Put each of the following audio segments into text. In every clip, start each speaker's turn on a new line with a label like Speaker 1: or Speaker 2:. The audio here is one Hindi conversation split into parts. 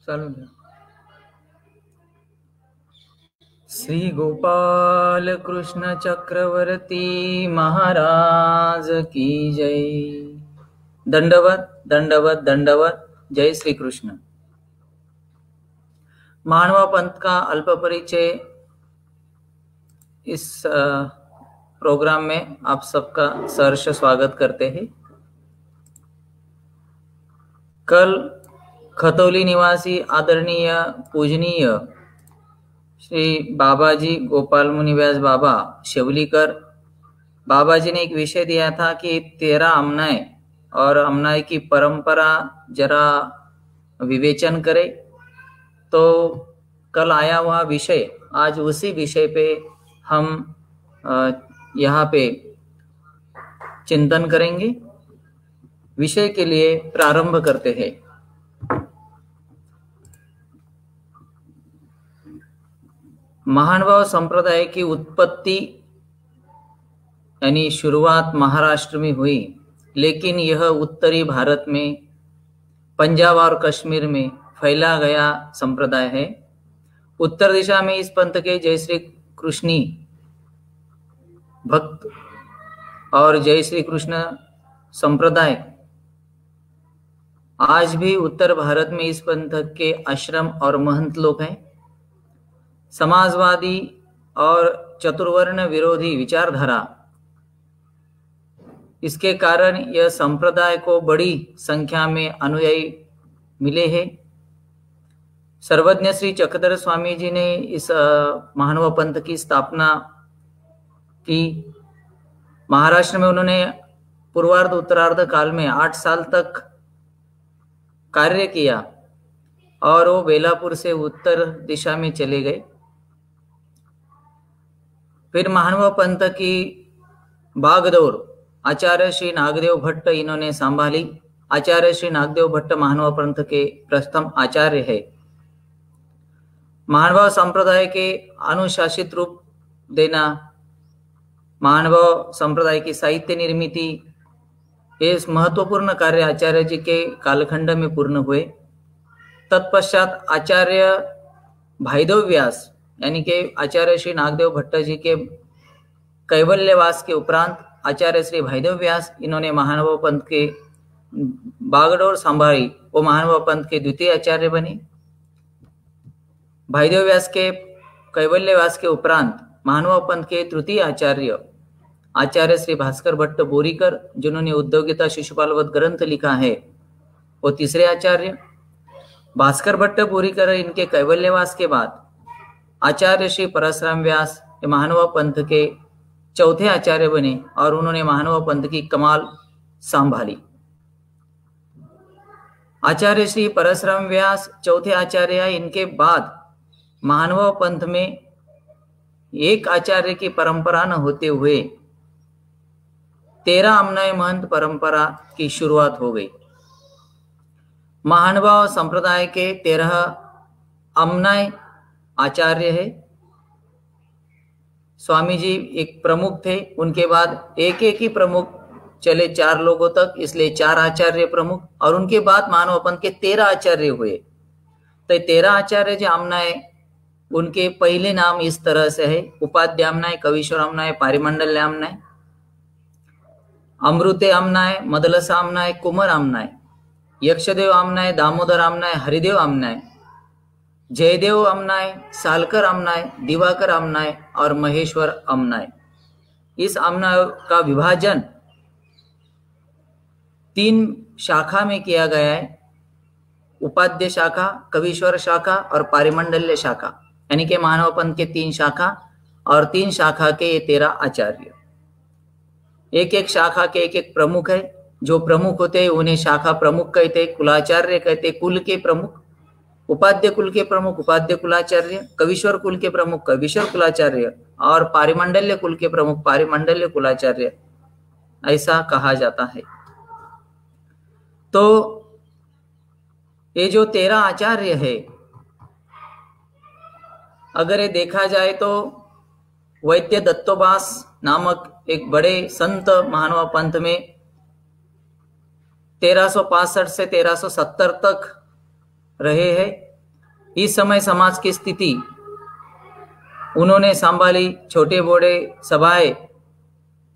Speaker 1: चलो। श्री गोपाल कृष्ण चक्रवर्ती महाराज की जय। दंडवत दंडवत दंडवत। जय श्री कृष्ण। मानवा पंथ का अल्प परिचय इस प्रोग्राम में आप सबका सहर्ष स्वागत करते हैं। कल खतौली निवासी आदरणीय पूजनीय श्री बाबाजी गोपाल मुनि व्यास बाबा शेवलीकर बाबाजी ने एक विषय दिया था कि 13 अमनाय और अमनाय की परंपरा जरा विवेचन करे। तो कल आया हुआ विषय आज उसी विषय पे हम यहाँ पे चिंतन करेंगे। विषय के लिए प्रारंभ करते हैं। महानुभाव संप्रदाय की उत्पत्ति यानी शुरुआत महाराष्ट्र में हुई, लेकिन यह उत्तरी भारत में पंजाब और कश्मीर में फैला गया संप्रदाय है। उत्तर दिशा में इस पंथ के जय श्री कृष्णी भक्त और जय श्री कृष्ण संप्रदाय आज भी उत्तर भारत में इस पंथ के आश्रम और महंत लोग हैं। समाजवादी और चतुर्वर्ण विरोधी विचारधारा इसके कारण यह संप्रदाय को बड़ी संख्या में अनुयायी मिले हैं। सर्वज्ञ श्री चक्रधर स्वामी जी ने इस महानुभाव पंथ की स्थापना की। महाराष्ट्र में उन्होंने पूर्वार्ध उत्तरार्ध काल में 8 साल तक कार्य किया और वो बेलापुर से उत्तर दिशा में चले गए। फिर महानुभाव पंथ की बागडोर आचार्य श्री नागदेव भट्ट इन्होंने संभाली। आचार्य श्री नागदेव भट्ट महानुभाव पंथ के प्रथम आचार्य है। महानुभाव संप्रदाय के अनुशासित रूप देना, महानुभाव संप्रदाय की साहित्य निर्मिति, ये महत्वपूर्ण कार्य आचार्य जी के कालखंड में पूर्ण हुए। तत्पश्चात आचार्य भाईदेव व्यास यानी कि आचार्य श्री नागदेव भट्ट जी के कैवल्यवास के उपरांत आचार्य श्री भाईदेव व्यास इन्होंने महानुभाव पंथ के बागडोर संभाली। वो महानुभाव पंथ के द्वितीय आचार्य बने। भाईदेव व्यास के कैवल्यवास के उपरांत महानुभाव पंथ के तृतीय आचार्य आचार्य श्री भास्कर भट्ट बोरीकर, जिन्होंने उद्योगिता शिशुपालवत ग्रंथ लिखा है, वो तीसरे आचार्य। भास्कर भट्ट बोरीकर इनके कैवल्यवास के बाद आचार्य श्री परशुराम व्यास महानुभाव पंथ के चौथे आचार्य बने और उन्होंने महानुभाव पंथ की कमाल संभाली। आचार्य श्री परशुराम व्यास चौथे आचार्य। इनके बाद महानुभाव पंथ में एक आचार्य की परंपरा न होते हुए 13 अमनाय महंत परंपरा की शुरुआत हो गई। महानुभाव संप्रदाय के 13 अमनाय आचार्य है। स्वामी जी एक प्रमुख थे, उनके बाद एक एक ही प्रमुख चले 4 लोगों तक, इसलिए 4 आचार्य प्रमुख। और उनके बाद महानुभाव पंथ के 13 आचार्य हुए। तो 13 आचार्य जो अमनाय, उनके पहले नाम इस तरह से है: उपाध्याय अमनाय, कवीश्वर अमनाय, पारिमंडल्य अमनाय, अमृते अमनाय, मदलसा अमनाय, कुमार अमनाय, यक्षदेव अमनाय, दामोदर अमनाय, हरिदेव अमनाय, जयदेव अमनाय, सालकर अमनाय, दिवाकर अमनाय और महेश्वर अमनाय। इस अमनाय का विभाजन 3 शाखा में किया गया है: उपाध्याय शाखा, कवीश्वर शाखा और पारिमंडल्य शाखा। यानी कि महानुभाव पंथ के 3 शाखा और 3 शाखा के ये 13 आचार्य। एक एक शाखा के एक एक प्रमुख है। जो प्रमुख होते हैं उन्हें शाखा प्रमुख कहते हैं, कुलाचार्य कहते हैं, कुल के प्रमुख। उपाध्याय कुल के प्रमुख उपाध्याय कुलाचार्य, कवीश्वर कुल के प्रमुख कवीश्वर कुलाचार्य और पारिमंडल्य कुल के प्रमुख पारिमंडल्य कुलाचार्य, ऐसा कहा जाता है। तो ये जो 13 आचार्य है, अगर ये देखा जाए तो वैद्य दत्तोबास नामक एक बड़े संत महानुभाव पंथ में 1365 से 1370 तक रहे हैं। इस समय समाज की स्थिति उन्होंने संभाली। छोटे बड़े सभाएं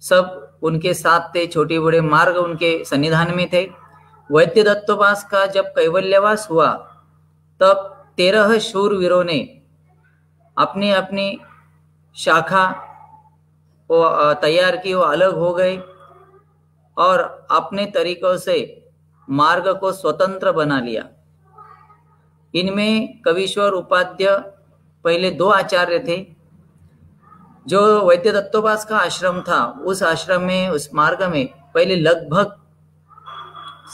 Speaker 1: सब उनके साथ थे, छोटे बड़े मार्ग उनके सन्निधान में थे। वैद्य दत्तोपास का जब कैवल्यवास हुआ तब 13 शूरवीरों ने अपनी अपनी शाखा वो तैयार की, वो अलग हो गए और अपने तरीकों से मार्ग को स्वतंत्र बना लिया। इनमें कवीश्वर उपाध्याय पहले 2 आचार्य थे। जो वैद्य दत्तोपास का आश्रम था, उस आश्रम में, उस मार्ग में पहले लगभग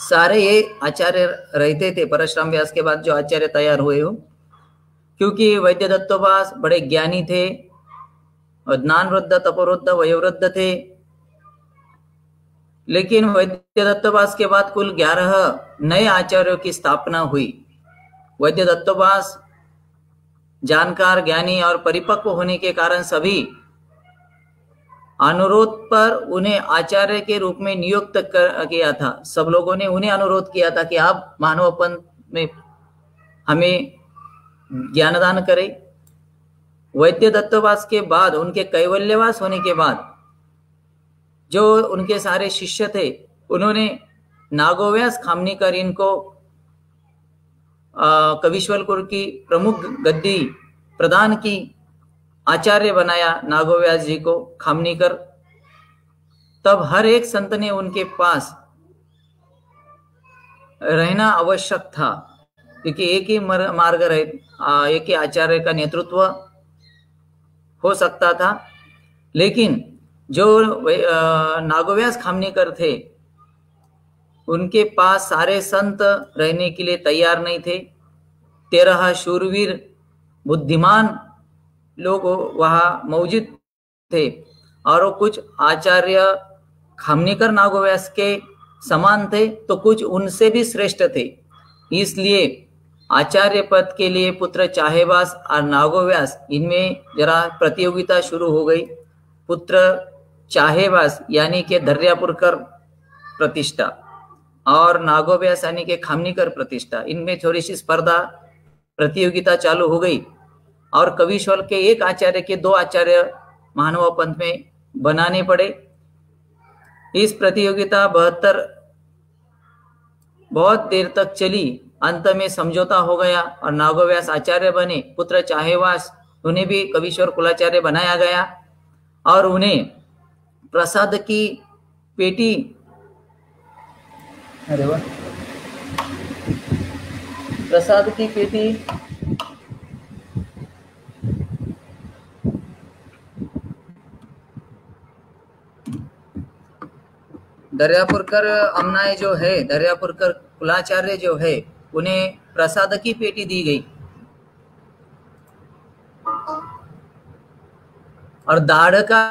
Speaker 1: सारे ये आचार्य रहते थे। परशुराम व्यास के बाद जो आचार्य तैयार हुए हो, क्योंकि वैद्य दत्तोपास बड़े ज्ञानी थे, ज्ञानवृद्ध, तपोवृद्ध, वयोवृद्ध थे। लेकिन वैद्य दत्तोपास के बाद कुल 11 नए आचार्यों की स्थापना हुई। वैद्य दत्तोपास जानकार, ज्ञानी और परिपक्व होने के कारण सभी अनुरोध पर उन्हें आचार्य के रूप में नियुक्त किया था। सब लोगों ने उन्हें अनुरोध किया था कि आप मानव पंथ में हमें ज्ञानदान करें। वैद्य दत्तोपास के बाद, उनके कैवल्यवास होने के बाद, जो उनके सारे शिष्य थे, उन्होंने नागोव्यास खामनीकर इनको कवीश्वरपुर की प्रमुख गद्दी प्रदान की, आचार्य बनाया नागोव्यास जी को खामनीकर। तब हर एक संत ने उनके पास रहना आवश्यक था, क्योंकि एक ही मार्ग रहे, एक ही आचार्य का नेतृत्व हो सकता था। लेकिन जो नागोव्यास खामनीकर थे, उनके पास सारे संत रहने के लिए तैयार नहीं थे। 13 शूरवीर बुद्धिमान लोग वहां मौजूद थे और वो कुछ आचार्य खामनीकर नागोव्यास के समान थे, तो कुछ उनसे भी श्रेष्ठ थे। इसलिए आचार्य पद के लिए पुत्र चाहेबास और नागोव्यास, इनमें जरा प्रतियोगिता शुरू हो गई। पुत्र चाहेबास यानी के दर्यापुरकर प्रतिष्ठा और नागोव्यास यानी के खामनीकर प्रतिष्ठा, इनमें थोड़ी सी स्पर्धा, प्रतियोगिता चालू हो गई और कवीश्वर के एक आचार्य के 2 आचार्य मानव पंथ में बनाने पड़े। इस प्रतियोगिता 72 बहुत देर तक चली। अंत में समझौता हो गया और नागोव्यास आचार्य बने। पुत्र चाहेबास, उन्हें भी कवीश्वर कुलाचार्य बनाया गया और उन्हें प्रसाद की पेटी, अरे वाह, प्रसाद की पेटी दर्यापुरकर अमनाए जो है, दर्यापुरकर कुलाचार्य जो है, उन्हें प्रसाद की पेटी दी गई और दाढ़ का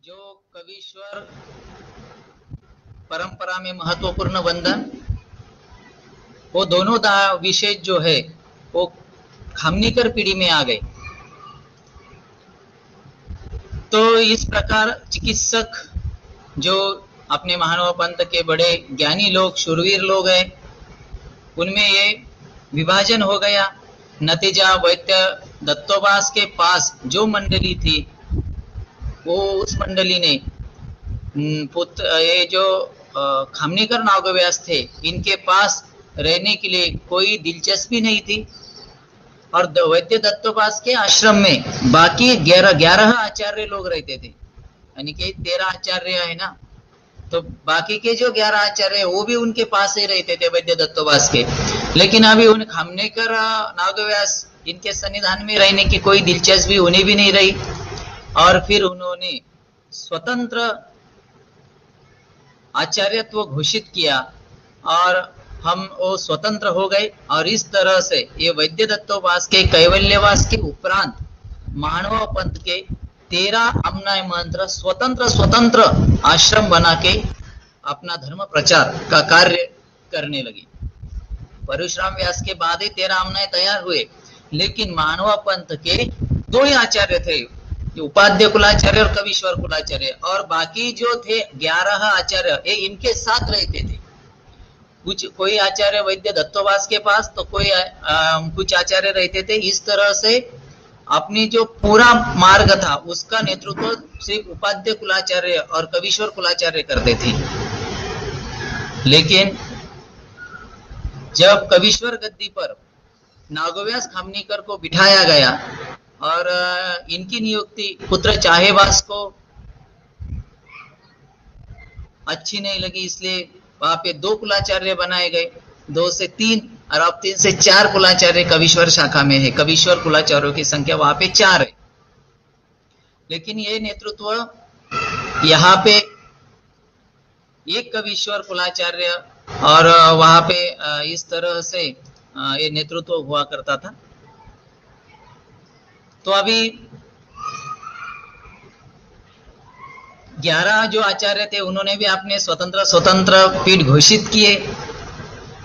Speaker 1: जो कवीश्वर परंपरा में महत्वपूर्ण वंदन, वो दोनों विशेष जो है वो खामनीकर पीढ़ी में आ गए। तो इस प्रकार चिकित्सक जो अपने महानव पंथ के बड़े ज्ञानी लोग, शूरवीर लोग हैं, उनमें ये विभाजन हो गया। नतीजा वैद्य दत्तोपास के पास जो मंडली थी, वो उस मंडली ने ये जो खामनीकर नागोव्यास थे, इनके पास रहने के लिए कोई दिलचस्पी नहीं थी। और वैद्य दत्तोपास के आश्रम में बाकी 11 आचार्य लोग रहते थे, यानी कि 13 आचार्य है ना, तो बाकी के जो 11 आचार्य वो भी उनके पास ही रहते थे वैद्य दत्तोपास के। लेकिन अभी उन खामनीकर नागोव्यास इनके सन्निधान में रहने की कोई दिलचस्पी उन्हें भी नहीं रही और फिर उन्होंने स्वतंत्र आचार्यत्व घोषित किया और हम वो स्वतंत्र हो गए। और इस तरह से ये वैद्य दत्तोपास के कैवल्यवास के उपरांत मानव पंथ के 13 अमनाय मंत्र स्वतंत्र आश्रम बना के अपना धर्म प्रचार का कार्य करने लगे। परशुराम व्यास के बाद ही 13 अमनाय तैयार हुए, लेकिन मानव पंथ के 2 ही आचार्य थे, उपाध्याय कुलाचार्य और कवीश्वर कुलाचार्य, और बाकी जो थे 11 आचार्य ये इनके साथ रहते थे। कुछ कोई आचार्य वैद्य दत्तोबास के पास, तो कोई कुछ आचार्य रहते थे। इस तरह से अपनी जो पूरा मार्ग था उसका नेतृत्व सिर्फ उपाध्याय कुलाचार्य और कवीश्वर कुलाचार्य करते थे। लेकिन जब कवीश्वर गद्दी पर नागोव्यास खामनीकर को बिठाया गया और इनकी नियुक्ति पुत्र चाहेबास को अच्छी नहीं लगी, इसलिए वहां पे 2 कुलाचार्य बनाए गए, 2 से 3 और अब 3 से 4 कुलाचार्य कवीश्वर शाखा में है। कवीश्वर कुलाचार्यों की संख्या वहां पे 4 है। लेकिन ये नेतृत्व यहाँ पे एक कवीश्वर कुलाचार्य और वहां पे इस तरह से ये नेतृत्व हुआ करता था। तो अभी 11 जो आचार्य थे उन्होंने भी अपने स्वतंत्र पीठ घोषित किए,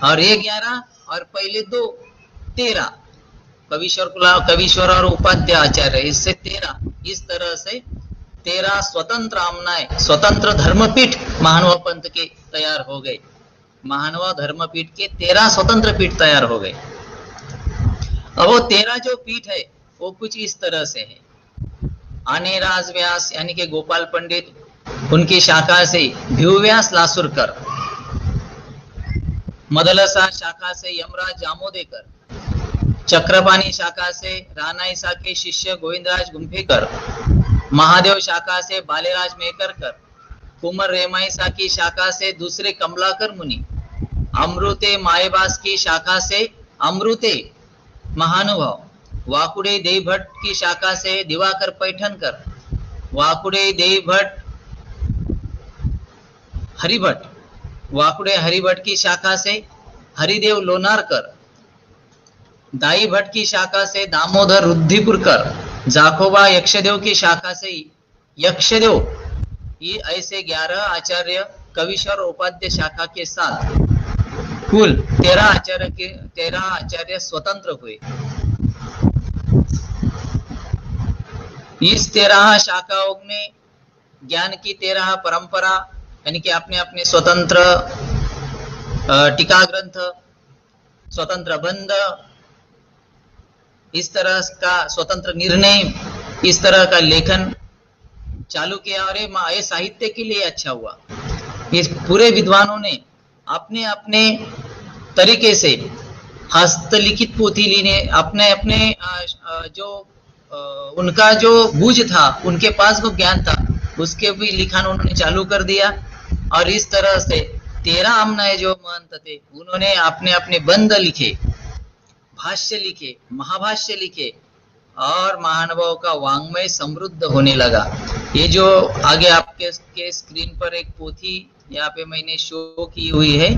Speaker 1: और ये 11 और पहले 2 13 कवीश्वर और उपाध्याय आचार्य, इससे 13, इस तरह से 13 स्वतंत्र आमनाय स्वतंत्र धर्मपीठ महानुभाव पंथ के तैयार हो गए। महानुभाव धर्मपीठ के 13 स्वतंत्र पीठ तैयार हो गए। अब वो 13 जो पीठ है वो कुछ इस तरह से है। आनेराज व्यास यानी कि गोपाल पंडित, उनकी शाखा से भिवव्यास लासुरकर, मदलसा शाखा से यमराज जामोदेकर, चक्रपाणी शाखा से रानाईसा के शिष्य गोविंदराज गुंफेकर, महादेव शाखा से बालेराज मेहकरकर, कुमर रेमाईसा की शाखा से दूसरे कमलाकर मुनि, अमृते माएबास की शाखा से अमृते महानुभाव, वाकुड़े देव भट्ट की शाखा से दिवाकर पैठनकर, वाकुड़े देव भट्ट हरिभट्ट, वाकुड़े हरिभट्ट की शाखा से हरिदेव लोनारकर, दाई भट्ट की शाखा से दामोदर रुद्धिपुरकर, जाखोबा यक्षदेव की शाखा से यक्षदेव। ये ऐसे 11 आचार्य कवीश्वर उपाध्याय शाखा के साथ कुल 13 आचार्य स्वतंत्र हुए। इस 13 शाखाओं में ज्ञान की 13 परंपरा यानी कि अपने अपने स्वतंत्र टीका ग्रंथ, स्वतंत्र बंध, इस तरह का स्वतंत्र निर्णय, इस तरह का लेखन चालू किया। और ये साहित्य के लिए अच्छा हुआ। इस पूरे विद्वानों ने अपने अपने तरीके से हस्तलिखित पोथी लेने, अपने अपने जो उनका जो बूझ था, उनके पास जो ज्ञान था, उसके भी लिखन उन्होंने चालू कर दिया। और इस तरह से 13 आमनाय जो महंत थे उन्होंने अपने अपने बंध लिखे, भाष्य लिखे, महाभाष्य लिखे, और महानुभाव का वांग्मय समृद्ध होने लगा। ये जो आगे आपके के स्क्रीन पर एक पोथी यहाँ पे मैंने शो की हुई है,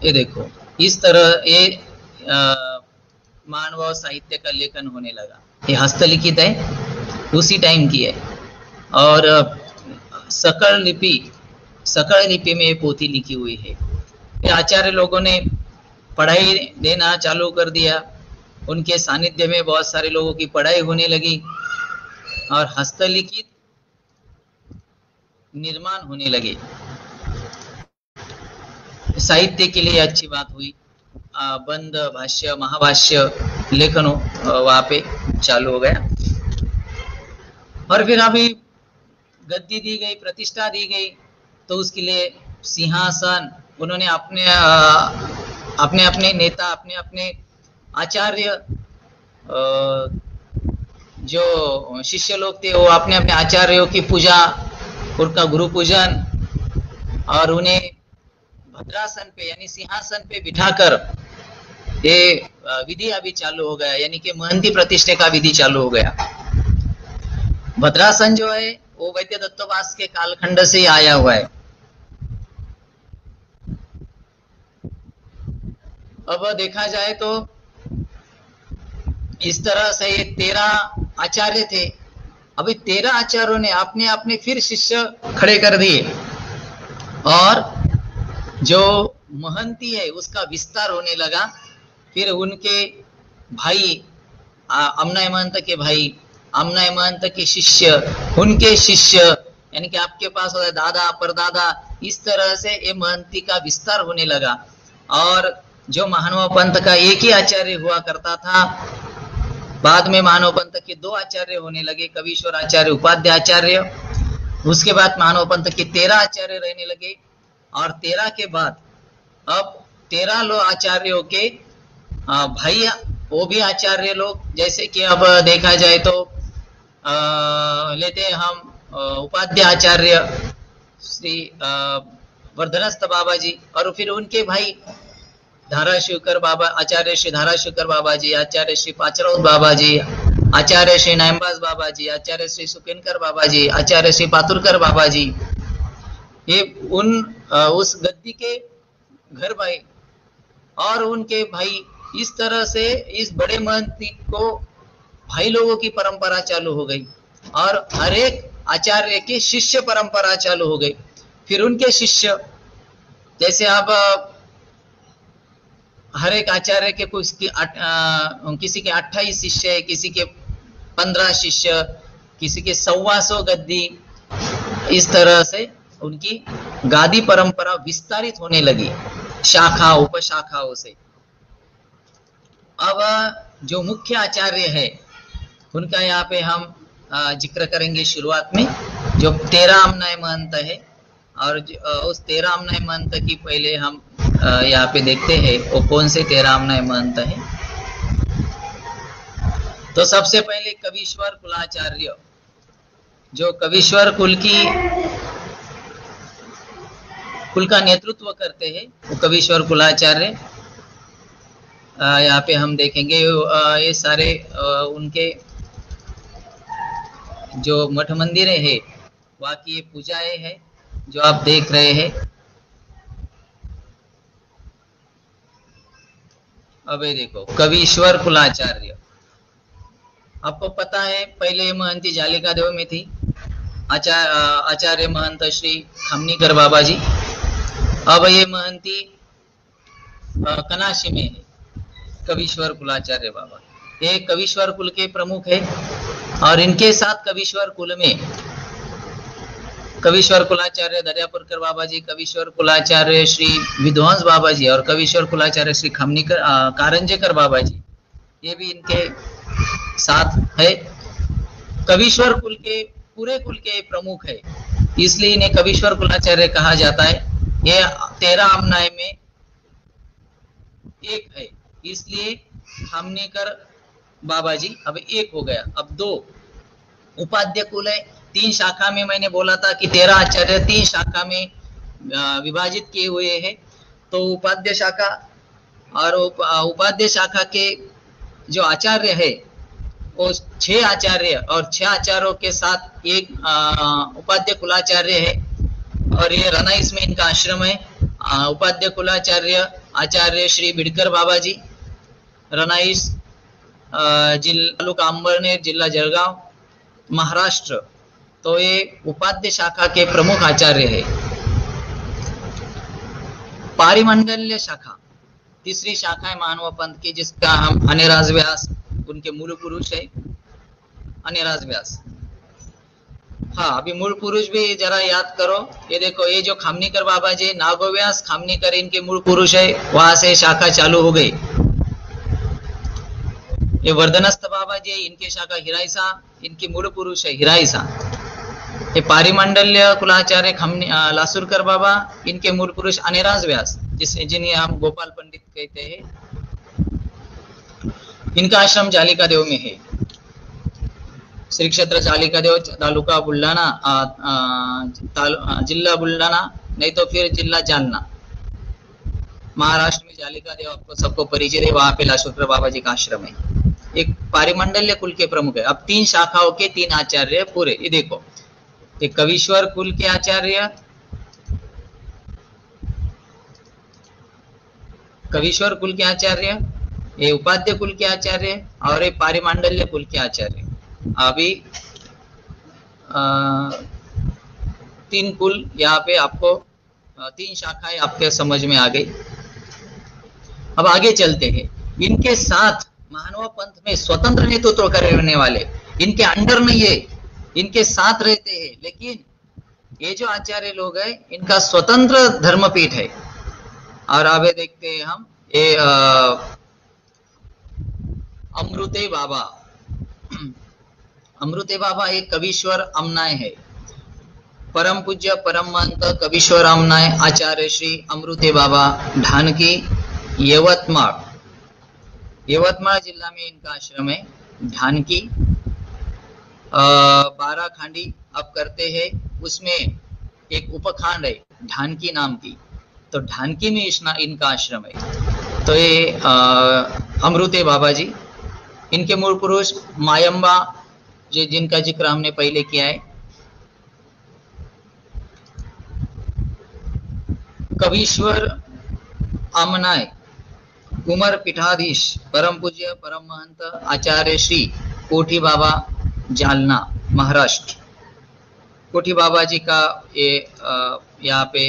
Speaker 1: ये देखो, इस तरह ये महानुभाव साहित्य का लेखन होने लगा। ये हस्तलिखित है, उसी टाइम की है। और सकल लिपि में ये पोथी लिखी हुई है। ये आचार्य लोगों ने पढ़ाई देना चालू कर दिया। उनके सानिध्य में बहुत सारे लोगों की पढ़ाई होने लगी और हस्तलिखित निर्माण होने लगे। साहित्य के लिए अच्छी बात हुई। बंद, भाष्य, महाभाष्य लेखनों वहां पे चालू हो गया। और फिर अभी गद्दी दी गई, प्रतिष्ठा दी गई, तो उसके लिए सिंहासन उन्होंने अपने अपने नेता, अपने अपने आचार्य, जो शिष्य लोग थे वो अपने अपने आचार्यों की पूजा, उनका गुरु पूजन, और उन्हें भद्रासन पे यानी सिंहासन पे बिठाकर ये विधि अभी चालू हो गया, यानी कि महंती प्रतिष्ठा का विधि चालू हो गया। भद्रासन जो है वो वैद्य दत्तोबास के कालखंड से आया हुआ है। अब देखा जाए तो इस तरह से ये 13 आचार्य थे। अभी 13 आचार्यों ने अपने अपने फिर शिष्य खड़े कर दिए, और जो महंती है उसका विस्तार होने लगा। फिर उनके भाई, अमनाय महंत के भाई, अमनाय महंत के शिष्य, उनके शिष्य, यानी कि आपके पास होता है दादा परदादा, इस तरह से ये महंती का विस्तार होने लगा। और जो महानुभाव पंथ का एक ही आचार्य हुआ करता था, बाद में महानुभाव पंथ के 2 आचार्य होने लगे, कवीश्वर आचार्य, उपाध्याय आचार्य। उसके बाद महानुभाव पंथ के 13 आचार्य रहने लगे, और 13 के बाद अब 13 लोग आचार्यों के भाई वो भी आचार्य लोग, जैसे कि अब देखा जाए तो लेते हैं हम उपाध्याय आचार्य श्री वर्धनस्थ बाबा जी, और फिर उनके भाई धाराशिवकर बाबा, आचार्य श्री धाराशिवकर बाबा जी, आचार्य श्री पाचराउत बाबा जी, आचार्य श्री नायमबाज बाबा जी, आचार्य श्री सुकेनकर बाबा जी, आचार्य श्री पातुरकर बाबा जी, ये उस गद्दी के घर भाई और उनके भाई, इस तरह से इस बड़े महंती को भाई लोगों की परंपरा चालू हो गई, और हर एक आचार्य के शिष्य परंपरा चालू हो गई। फिर उनके शिष्य, जैसे अब हर एक आचार्य के किसी के 28 शिष्य है, किसी के 15 शिष्य, किसी के 125 गद्दी, इस तरह से उनकी गादी परंपरा विस्तारित होने लगी शाखा उपशाखाओं से। अब जो मुख्य आचार्य है उनका यहाँ पे हम जिक्र करेंगे शुरुआत में, जो 13 आमनाय महंत है, और उस 13 आमनाय महंत की पहले हम यहाँ पे देखते हैं वो कौन से 13 आमनाय महंत है। तो सबसे पहले कवीश्वर कुलाचार्य, जो कवीश्वर कुल का नेतृत्व करते हैं, वो कवीश्वर कुलाचार्य। यहाँ पे हम देखेंगे ये सारे उनके जो मठ मंदिरें हैं वहाँ की ये पूजाएं हैं जो आप देख रहे हैं। अब ये देखो कवीश्वर कुलाचार्य, आपको पता है पहले महंती जालिका देव में थी, आचार्य महंत श्री खमनीकर बाबा जी। अब ये महंती कनाशी में है, कवीश्वर कुलाचार्य बाबा, ये कवीश्वर कुल के प्रमुख है। और इनके साथ कवीश्वर कुल में कवीश्वर कुलाचार्य दरियापुरकर बाबा जी, कवीश्वर कुलाचार्य श्री विध्वंस बाबा जी, और कवीश्वर कुलाचार्य श्री खमनीकर कारंजेकर बाबा जी, ये भी इनके साथ है। कवीश्वर कुल के पूरे कुल के प्रमुख है, इसलिए इन्हें कवीश्वर कुलाचार्य कहा जाता है। ये 13 आमनाय में एक है, इसलिए खमनीकर बाबा जी अब एक हो गया। अब 2 उपाध्याय कुल है, 3 शाखा में, मैंने बोला था कि 13 आचार्य 3 शाखा में विभाजित किए हुए हैं। तो उपाध्याय शाखा, और उपाध्याय शाखा के जो आचार्य है वो 6 आचार्य, और 6 आचार्यों के साथ एक उपाध्याय कुलाचार्य है, और ये रनाइस में इनका आश्रम है। उपाध्याय कुलाचार्य आचार्य श्री बिडकर बाबा जी, रनाइस, जिला तालुका अंबरनेर, जिला जळगाव, महाराष्ट्र। तो ये उपाध्याय शाखा के प्रमुख आचार्य है। पारिमंडल्य शाखा तीसरी शाखा है मानव पंथ की, जिसका हम अनिराज व्यास, उनके मूल पुरुष है अनिराज व्यास। हाँ, अभी मूल पुरुष भी जरा याद करो। ये देखो, ये जो खामनीकर बाबा जी, नागोव्यास खामनीकर इनके मूल पुरुष है, वहां से शाखा चालू हो गई। ये वर्धनस्थ बाबा जी, इनकी शाखा हिराइसा, इनकी मूल पुरुष है हिराइसा। ये पारिमंडल्य कुलाचार्य लासुरकर बाबा, इनके मूल पुरुष अनिराज व्यास, जिन्हें हम गोपाल पंडित कहते हैं। इनका आश्रम जालिका देव में है, श्री क्षेत्र जालिका देव, तालुका बुलढाणा, जिला बुलढाणा, नहीं तो फिर जिला जालना, महाराष्ट्र में जालिका देव आपको सबको परिचित है। वहां पे लासुरकर बाबा जी का आश्रम है। एक पारिमंडल्य कुल के प्रमुख है। अब 3 शाखाओं के 3 आचार्य पूरे। ये देखो, ये कवीश्वर कुल के आचार्य, कवीश्वर कुल के आचार्य, ये उपाध्याय कुल के आचार्य, और ये पारिमंडल्य कुल के आचार्य। अभी 3 कुल यहाँ पे आपको 3 शाखाएं आपके समझ में आ गई। अब आगे चलते हैं। इनके साथ महानुभाव पंथ में स्वतंत्र नेतृत्व करने वाले, इनके अंडर नहीं है, इनके साथ रहते हैं, लेकिन ये जो आचार्य लोग हैं इनका स्वतंत्र धर्मपीठ है। और आगे देखते हैं हम ये अमृते बाबा। अमृते बाबा एक कवीश्वर अमनाय है। परम पूज्य परम महंत कवीश्वर अमनाय आचार्य श्री अमृते बाबा ढानकी, यवतमाळ। यवतमाळ जिला में इनका आश्रम है। ढानकी 12 खांडी अब करते हैं, उसमें एक उपखांड है ढानकी नाम की, तो ढानकी में इनका आश्रम है। तो ये अमृते बाबा जी, इनके मूल पुरुष मायम्बा जी जिनका जिक्र हमने पहले किया है। कवीश्वर अमनाय कुमार पीठाधीश परम पूज्य परम महंत आचार्य श्री कोठी बाबा जालना महाराष्ट्र। कोठी बाबा जी का ये यहाँ पे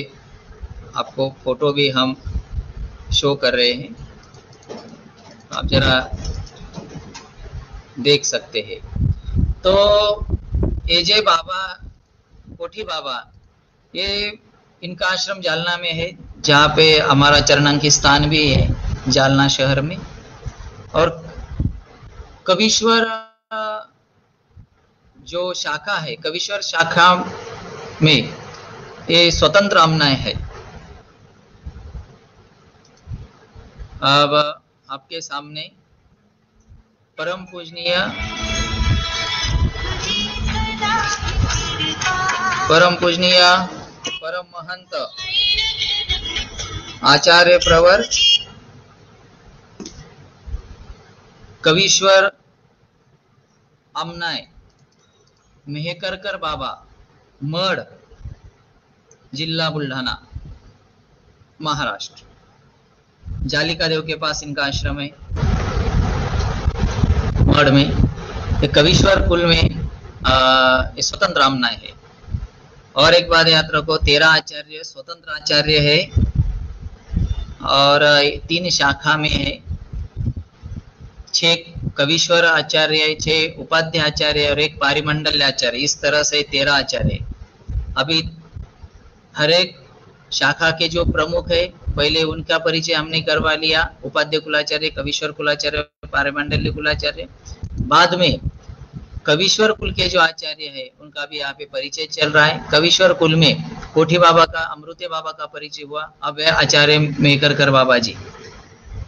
Speaker 1: आपको फोटो भी हम शो कर रहे हैं, आप जरा देख सकते हैं। तो ये जय बाबा कोठी बाबा, ये इनका आश्रम जालना में है, जहाँ पे हमारा चरणांकी स्थान भी है जालना शहर में। और कवीश्वर जो शाखा है, कवीश्वर शाखा में ये स्वतंत्र अमनाय है। अब आपके सामने परम पूजनीय परम महंत आचार्य प्रवर कवीश्वर अमनाय मेहकरकर बाबा, मड, जिला बुल्ढाना, महाराष्ट्र। जालिका देव के पास इनका आश्रम है मड में। ये कवीश्वर कुल में स्वतंत्र अमनाय है। और एक बात याद रखो, 13 आचार्य स्वतंत्र आचार्य है और 3 शाखा में है। 6 कवीश्वर आचार्य, 6 उपाध्याय आचार्य और 1 पारिमंडल आचार्य, इस तरह से 13 आचार्य। अभी हर एक शाखा के जो प्रमुख है पहले उनका परिचय हमने करवा लिया, उपाध्याय कुलाचार्य, कवीश्वर कुलाचार्य, पारिमंडल कुलाचार्य। बाद में कवीश्वर कुल के जो आचार्य है उनका भी यहाँ पे परिचय चल रहा है। कवीश्वर कुल में कोठी बाबा का, अमृते बाबा का परिचय हुआ। अब है आचार्य मेहकरकर बाबा जी,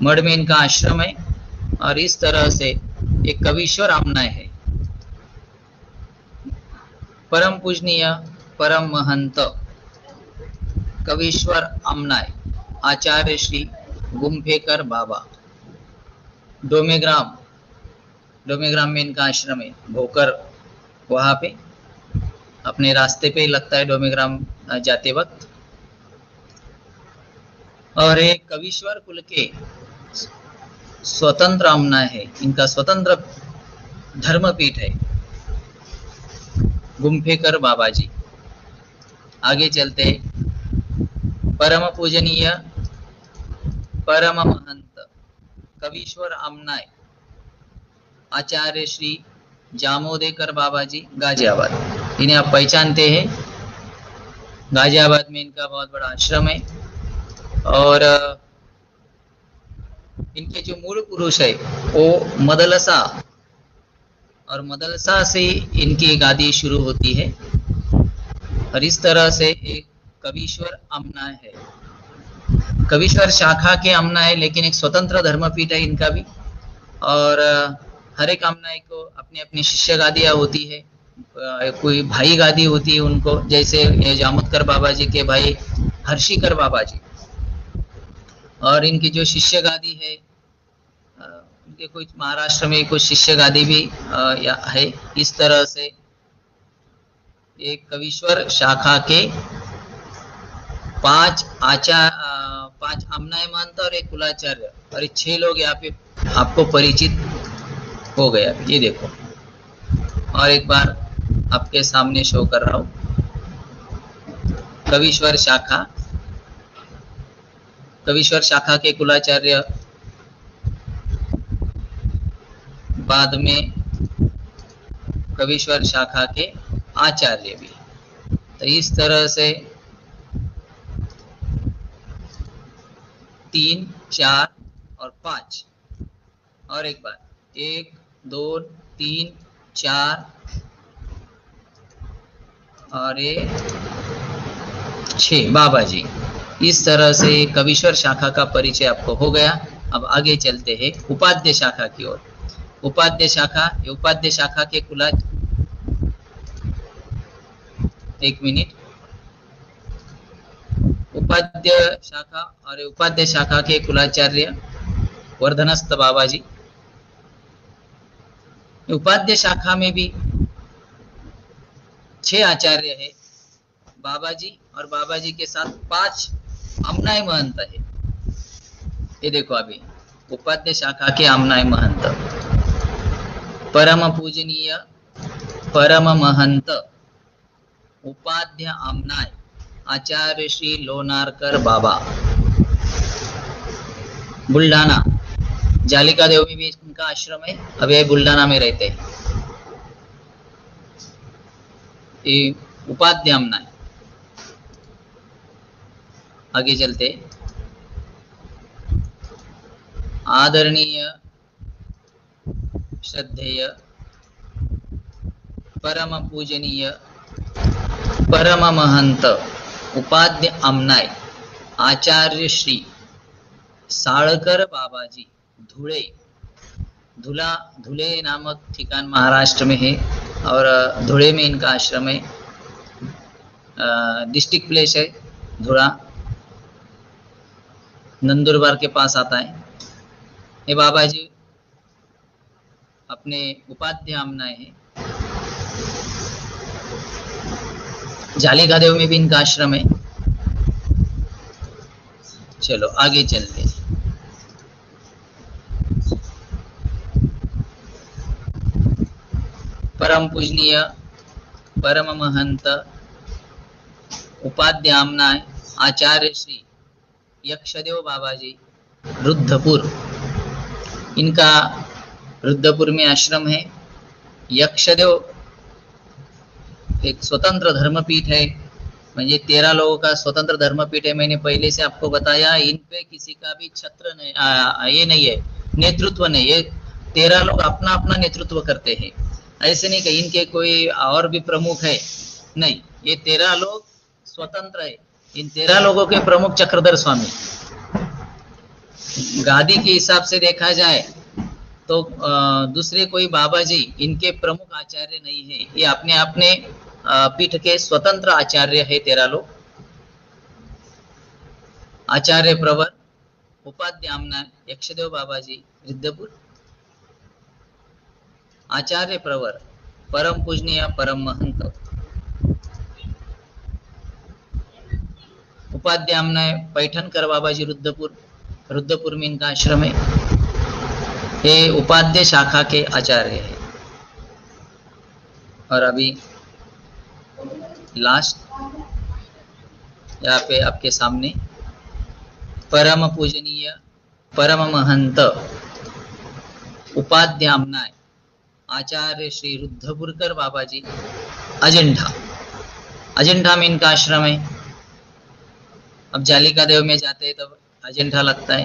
Speaker 1: मठ में इनका आश्रम है। और इस तरह से एक कवीश्वर अमनाय है। परम पूजनीय परम महंत कवीश्वर अमनाय आचार्य श्री गुम्फेकर बाबा, डोमेग्राम में इनका आश्रम है। भोकर वहां पे अपने रास्ते पे लगता है डोमेग्राम जाते वक्त। और एक कवीश्वर कुल के स्वतंत्र अमनाय है, इनका स्वतंत्र धर्मपीठ है गुम्फेकर बाबा जी। आगे चलते हैं। परम पूजनीय परम महंत कवीश्वर अमनाय आचार्य श्री जामोदेकर बाबा जी, गाजियाबाद। इन्हें आप पहचानते हैं, गाजियाबाद में इनका बहुत बड़ा आश्रम है। और इनके जो मूल पुरुष है वो मदलसा, और मदलसा से इनकी गादी शुरू होती है। और इस तरह से एक कवीश्वर अमनाय है। कवीश्वर शाखा के अमनाय है, लेकिन एक स्वतंत्र धर्मपीठ है इनका भी। और हर एक अमनाय को अपनी अपनी शिष्य गादियाँ होती है, कोई भाई गादी होती है उनको, जैसे ये जामोदकर बाबा जी के भाई हर्षिकर बाबा जी। और इनकी जो शिष्य गादी है, उनके कुछ महाराष्ट्र में कुछ शिष्य गादी भी है। इस तरह से एक कवीश्वर शाखा के 5 अमनाय महंत और 1 कुलाचार्य, और 6 लोग यहाँ पे आपको परिचित हो गया। ये देखो, और एक बार आपके सामने शो कर रहा हूं। कवीश्वर शाखा के कुलाचार्य, बाद में कवीश्वर शाखा के आचार्य भी। तो इस तरह से 3, 4 और 5 और एक बार 1, 2, 3, 4 और ये 6 बाबा जी। इस तरह से कविश्वर शाखा का परिचय आपको हो गया। अब आगे चलते हैं उपाध्य शाखा की ओर। उपाध्य शाखा के कुल, एक मिनट, उपाध्य शाखा के कुलाचार्य वर्धनस्थ बाबा जी। उपाध्य शाखा में भी 6 आचार्य है बाबा जी, और बाबा जी के साथ 5 आमनाय महंत है। ये देखो अभी उपाध्य शाखा के आमनाय महंत, परम पूजनीय परम महंत उपाध्य आमनाय आचार्य श्री लोनारकर बाबा, बुल्ढाना। जालिका देव में भी इनका आश्रम है। अब ये बुल्ढाना में रहते हैं। ये उपाध्य आमनाय। आगे चलते, आदरणीय श्रद्धेय परम पूजनीय परम महंत उपाध्य आमनाय आचार्य श्री साळकर बाबा जी, धुले नामक ठिकान महाराष्ट्र में है, और धुले में इनका आश्रम है। डिस्ट्रिक्ट प्लेस है धुला, नंदुरबार के पास आता है। ये बाबा जी अपने उपाध्य आमनाय है। जालिका देव में भी इनका आश्रम है। चलो आगे चलते, परम पूजनीय परम महंत उपाध्य आमनाय आचार्य श्री यक्षदेव बाबा जी, रुद्धपुर। इनका रुद्धपुर में आश्रम है। यक्षदेव एक स्वतंत्र धर्मपीठ है, म्हणजे 13 लोगों का स्वतंत्र धर्मपीठ है। मैंने पहले से आपको बताया, इन पे किसी का भी छत्र नहीं, ये नहीं है, नेतृत्व नहीं। ये 13 लोग अपना अपना नेतृत्व करते हैं। ऐसे नहीं कि इनके कोई और भी प्रमुख है, नहीं, ये 13 लोग स्वतंत्र है। इन 13 लोगों के प्रमुख चक्रधर स्वामी। गादी के हिसाब से देखा जाए तो दूसरे कोई बाबा जी इनके प्रमुख आचार्य नहीं है। ये अपने अपने पीठ के स्वतंत्र आचार्य है 13 लोग। आचार्य प्रवर उपाध्य आमनाय यक्षदेव बाबा जी, रिद्धपुर। आचार्य प्रवर परम पूजनीय परम महंत उपाध्य आमनाय पैठनकर बाबा जी, रुद्धपुर में इनका आश्रम है। ये उपाध्य शाखा के आचार्य है। और अभी लास्ट यहाँ पे आपके सामने परम पूजनीय परम महंत उपाध्य आमनाय आचार्य श्री रुद्धपुरकर बाबा जी, अजंठा में इनका आश्रम है। अब जालिका देव में जाते हैं तब अजंठा लगता है,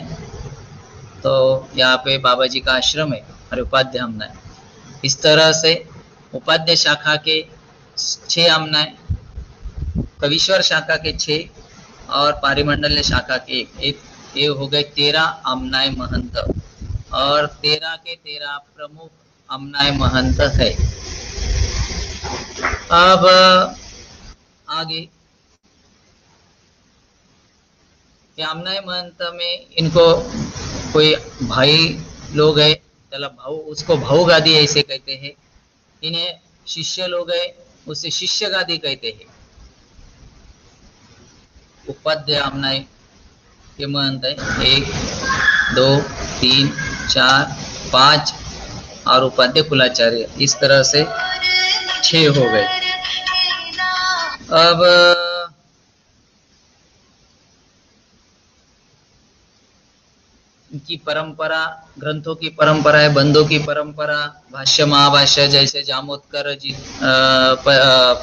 Speaker 1: तो यहाँ पे बाबा जी का आश्रम है और उपाध्य आमनाय। इस तरह से उपाध्य शाखा के 6 आमनाय, कविश्वर शाखा के 6 और पारिमंडल शाखा के 1, ये हो गए 13 आमनाय महंत, और 13 के 13 प्रमुख आमनाय महंत है। अब आगे आमनाय महंत में इनको कोई भाई लोग है, चला भाऊ, उसको भाऊ गादी ऐसे कहते हैं। इन्हें शिष्य लोग है, उसे शिष्य गादी कहते हैं। उपाध्य आमनाय के महंत है 1, 2, 3, 4, 5 और उपाध्य कुलाचार्य। इस तरह से 6 हो गए। अब की परंपरा, ग्रंथों की परंपरा है, बंदों की परंपरा, भाष्य महाभाष्य जैसे जामोदकर जी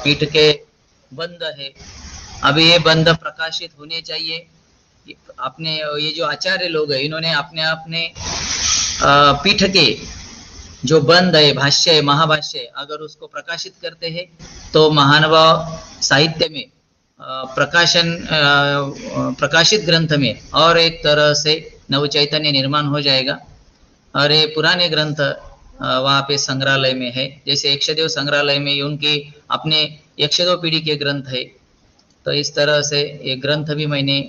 Speaker 1: पीठ के बंद है, अभी ये बंद प्रकाशित होने चाहिए। अपने ये जो आचार्य लोग हैं इन्होंने अपने अपने पीठ के जो बंद है, भाष्य है, महाभाष्य है, अगर उसको प्रकाशित करते हैं तो महानुभाव साहित्य में प्रकाशित ग्रंथ में और एक तरह से नव चैतन्य निर्माण हो जाएगा। और ये पुराने ग्रंथ वहाँ पे संग्रहालय में है, जैसे यक्षदेव संग्रहालय में उनके अपने यक्षदेव पीढ़ी के ग्रंथ है। तो इस तरह से ये ग्रंथ भी मैंने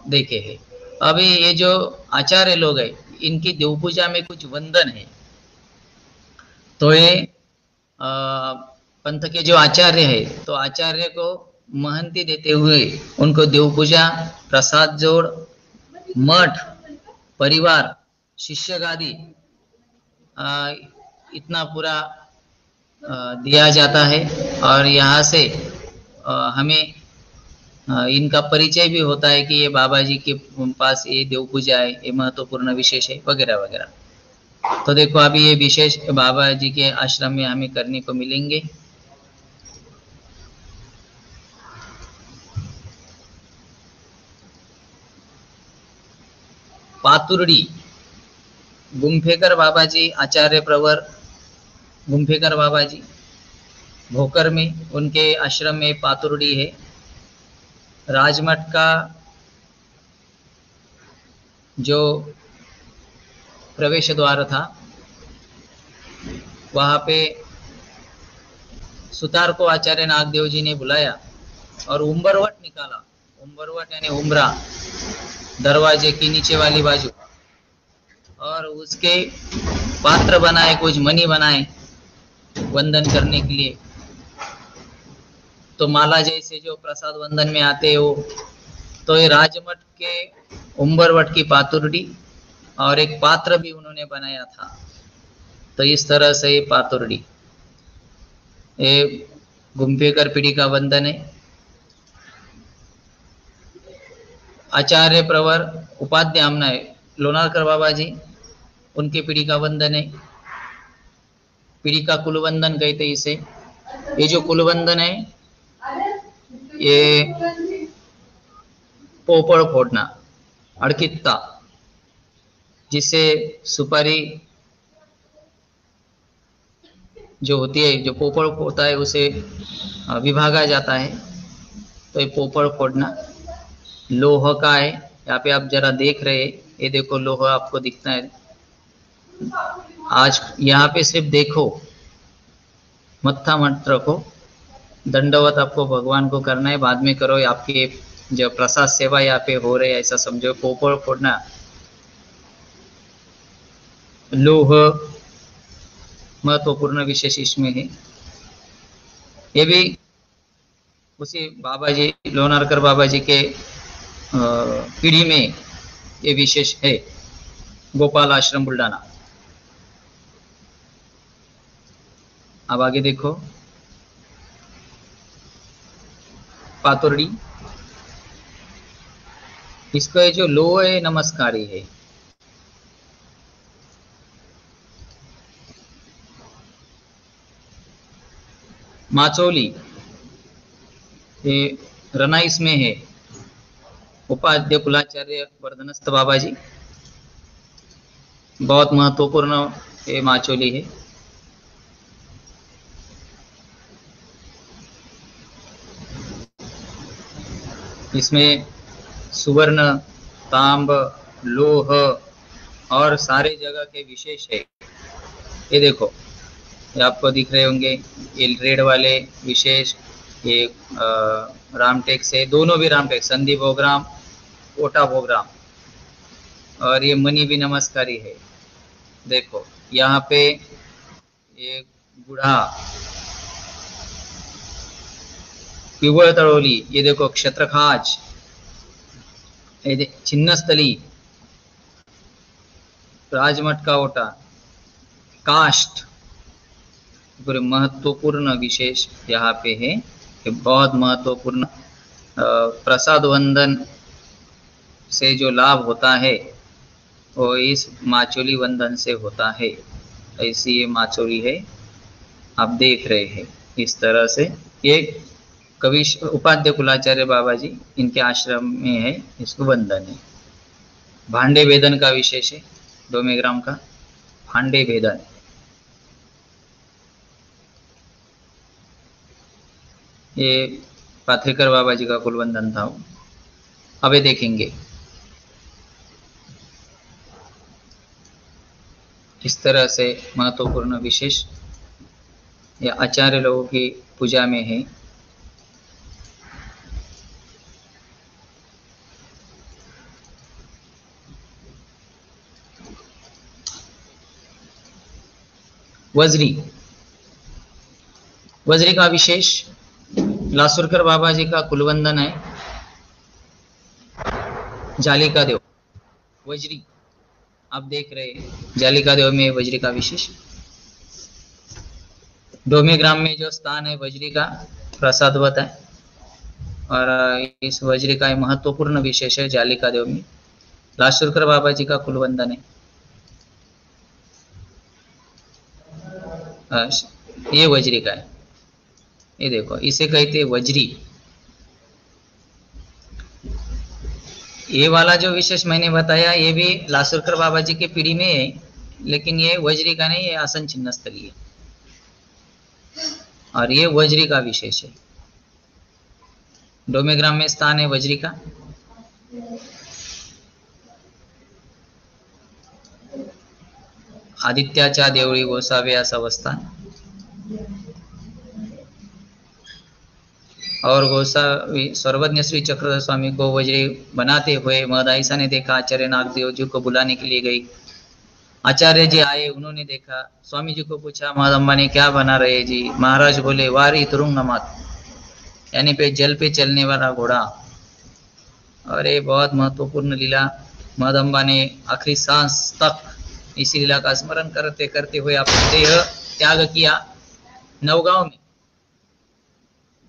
Speaker 1: देखे हैं। अभी ये जो आचार्य लोग हैं इनकी देव पूजा में कुछ वंदन है, तो ये पंथ के जो आचार्य है तो आचार्य को महंती देते हुए उनको देव पूजा, प्रसाद जोड़, मठ, परिवार, शिष्य गादी इतना पूरा दिया जाता है। और यहाँ से हमें इनका परिचय भी होता है कि ये बाबा जी के पास ये देव पूजा है, ये महत्वपूर्ण विशेष है, वगैरह वगैरह। तो देखो अभी ये विशेष बाबा जी के आश्रम में हमें करने को मिलेंगे। पातुर्डी गुम्फेकर बाबा जी, आचार्य प्रवर गुम्फेकर बाबा जी भोकर में, उनके आश्रम में पातुर्डी है। राजमठ का जो प्रवेश द्वार था वहाँ पे सुतार को आचार्य नागदेव जी ने बुलाया और उम्बरवट निकाला। उम्बरवट यानी उम्बरा, दरवाजे की नीचे वाली बाजू, और उसके पात्र बनाए, कुछ मणि बनाए वंदन करने के लिए। तो माला जैसे जो प्रसाद वंदन में आते हो, तो ये राजमठ के उम्बरवट की पातुर्डी और एक पात्र भी उन्होंने बनाया था। तो इस तरह से ये पातुर्डी, ये गुम्फेकर पीढ़ी का वंदन है। आचार्य प्रवर उपाध्याय हमना लोनारकर बाबा जी, उनके पीढ़ी का वंदन है। पीढ़ी का कुलवंदन कहते हैं इसे। ये जो कुलवंदन है ये पोपड़ फोड़ना, अड़कित्ता, जिससे सुपारी जो होती है, जो पोपड़ होता है उसे विभागा जाता है। तो ये पोपड़ फोड़ना लोह का है। यहाँ पे आप जरा देख रहे हैं, ये देखो लोह आपको दिखता है। आज यहाँ पे सिर्फ देखो, मत्था मत रखो, दंडवत आपको भगवान को करना है, बाद में करो। आपके जो प्रसाद सेवा यहाँ पे हो रही है ऐसा समझो। पोपड़ फोड़ना लोह महत्वपूर्ण विशेष इसमें है। ये भी उसी बाबा जी लोनारकर बाबा जी के पीढ़ी में ये विशेष है। गोपाल आश्रम बुल्डाना। अब आगे देखो, पातुर्डी, इसका ये जो लोह है नमस्कारी है। माचोली ये रनाइस में है। उपाध्याय कुलाचार्य वर्धनस्थ बाबा जी, बहुत महत्वपूर्ण ये माचोली है। इसमें सुवर्ण, तांब, लोह और सारे जगह के विशेष है। ये देखो, ये आपको दिख रहे होंगे, ये रेड वाले विशेष, ये रामटेक से, दोनों भी रामटेक, संधि भोगराम, कोटा भोगराम, और ये मणि भी नमस्कारी है। देखो यहाँ पे ये गुढ़ा, पिवळ तळोली, ये देखो क्षत्रखाज, छिन्नस्थली, राजमठ का ओटा, काष्ठ, पूरे महत्वपूर्ण विशेष यहाँ पे है। कि बहुत महत्वपूर्ण प्रसाद वंदन से जो लाभ होता है वो इस माचोली वंदन से होता है। ऐसी ये माचोली है, आप देख रहे हैं इस तरह से। ये कवि उपाध्याय कुलाचार्य बाबा जी, इनके आश्रम में है, इसको वंदन है। भांडे भेदन का विशेष है, 2 ग्राम का भांडे भेदन। ये पाथेकर बाबा जी का कुलवंदन था। अब ये देखेंगे इस तरह से महत्वपूर्ण विशेष या आचार्य लोगों की पूजा में है। वज्री, वज्री का विशेष लासुरकर बाबा जी का कुलवंदन है। जालिका देव वज्री, आप देख रहे हैं जालिका देव में वज्री का विशेष। 2 ग्राम में जो स्थान है वज्री का प्रसादवत है, और इस वज्री का महत्वपूर्ण विशेष है जालिका देव में। लासुरकर बाबा जी का कुलवंदन है। ये वज्री का है, ये देखो, इसे कहते हैं वज्री। ये वाला जो विशेष मैंने बताया ये भी लासुरकर बाबा जी के पीढ़ी में है, लेकिन ये वज्री का नहीं, ये आसन चिन्ह स्थली है, और ये वज्री का विशेष है। 2 ग्राम में स्थान है वज्री का। आदित्याच्या देवळी गोसावे अवस्थान, और गोसावी सर्वज्ञ श्री चक्रधर स्वामी को वज्री बनाते हुए महदाइसा ने देखा। आचार्य नागदेव जी को बुलाने के लिए गई। आचार्य जी आए, उन्होंने देखा, स्वामी जी को पूछा महदम्बा ने क्या बना रहे जी? महाराज बोले वारी तुरुंग मत, यानी पे जल पे चलने वाला घोड़ा। और ये बहुत महत्वपूर्ण लीला, महदम्बा ने आखिरी सांस तक इसी लीला का स्मरण करते करते हुए अपना देह त्याग किया नवगांव में।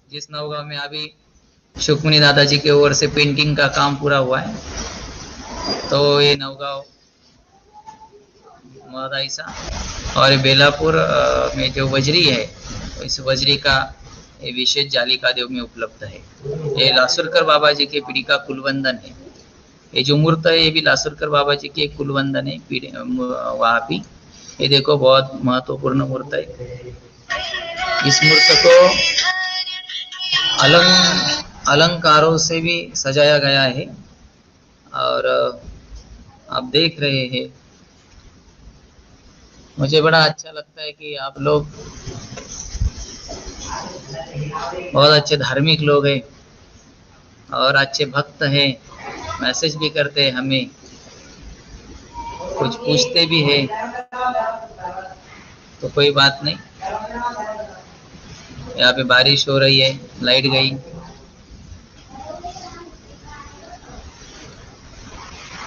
Speaker 1: जिस नवगांव में अभी सुखमुनि दादाजी के ओर से पेंटिंग का काम पूरा हुआ है, तो ये नवगांव, महदाइसा और बेलापुर में जो वज्री है, इस वज्री का ये विशेष जालिका देव में उपलब्ध है। ये लासुरकर बाबा जी के पीढ़ी का कुलवंदन है। ये जो मूर्त है ये भी लासुरकर बाबा जी के कुलवंदन है वहाँ भी। ये देखो बहुत महत्वपूर्ण मूर्त है। इस मूर्त को अलंकारों से भी सजाया गया है, और आप देख रहे हैं, मुझे बड़ा अच्छा लगता है कि आप लोग बहुत अच्छे धार्मिक लोग हैं और अच्छे भक्त हैं, मैसेज भी करते हैं हमें, कुछ पूछते भी हैं, तो कोई बात नहीं। यहाँ पे बारिश हो रही है, लाइट गई।